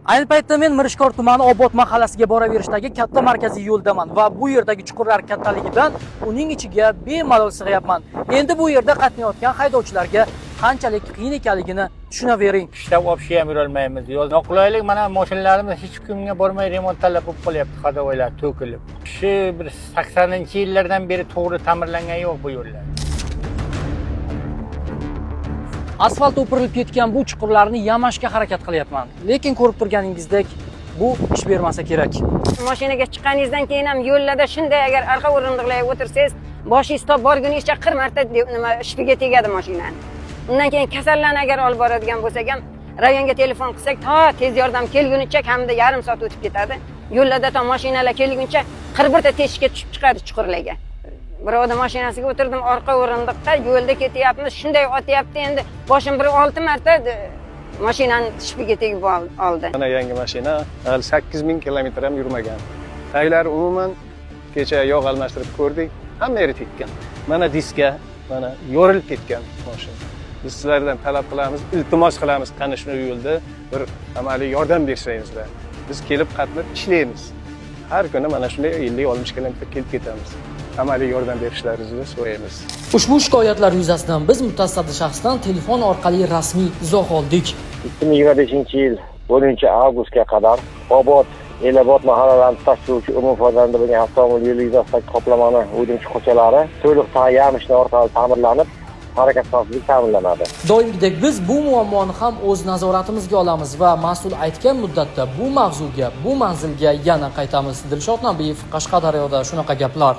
Ayni paytda men Mirishkor tumani Obod mahallasiga boraverishdagi katta markaziy yo'ldaman va bu yerdagi chuqurlar kattaligidan uning ichiga bemalol sig'yapman. Endi bu yerda qatnayotgan haydovchilarga qanchalik qiyin ekanligini tushunavering. Ishlab olishga ham yurolmaymiz. Noqulaylik, mana mashinalarimiz hech kimga bormay remont talab bo'lib qolyapti, hadovoylar to'kilib. Shu bir 80-yillardan beri to'g'ri ta'mirlangan yo'q bu yo'llar. Asfalt o'pirilib ketgan bu chuqurlarni yamashga harakat qilyapman. Lekin ko'rib turganingizdek, bu ish bermasa kerak. Mashinaga chiqqaningizdan keyin ham yo'llarda shunday agar orqa o'rindiqlarga o'tirsangiz, boshingiz top borguningizcha 40 marta nima shpiga tegadi mashinani. Undan keyin kasallarni agar olib boradigan bo'lsak ham, rayonga telefon qilsak, to tez yordam kelgunicha kamida yarim soat o'tib ketadi. Yo'llarda to mashinalar kelguncha 41 ta teshikka tushib chiqadi chuqurlarga. Birovda mashinasiga o'tirdim, orqa o'rindiqda yo'lda ketyapmiz, shunday otyapti, endi boshim bir 6 marta mashinani shpiga tegib oldi. Mana yangi mashina hali 8000 kilometr ham yurmagan. Taglar umuman kecha yog' almashtirib ko'rdik, hamma yeri tekkan. Mana diska, mana yorilib ketgan mashina. Biz sizlardan talab qilamiz, iltimos qilamiz, qani shu yo'lda bir amaliy yordam bersangizlar. Biz kelib qatnab ishlaymiz. Har kuni mana shunday 50-60 kilometr kelib ketamiz. Amaliy yordam berishlaringizni so'raymiz. Ushbu shikoyatlar yuzasidan biz mutasaddi shaxsdan telefon orqali rasmiy izoh oldik. 2025-yil 10-avgustga qadar Obod, Elobod mahallalarini tashuvchi umum foydalanib bo'lgan avtomobil yo'li yuzasidagi qoplamani o'ydimchi ko'chalari to'liq yamishni orqali ta'mirlanib, harakat xavfsizligi ta'minlanadi. Doimgidek biz bu muammoni ham o'z nazoratimizga olamiz va mas'ul aytgan muddatda bu mavzuga, bu manzilga yana qaytamiz. Dilshod Nabiyev, Qashqadaryoda shunaqa gaplar.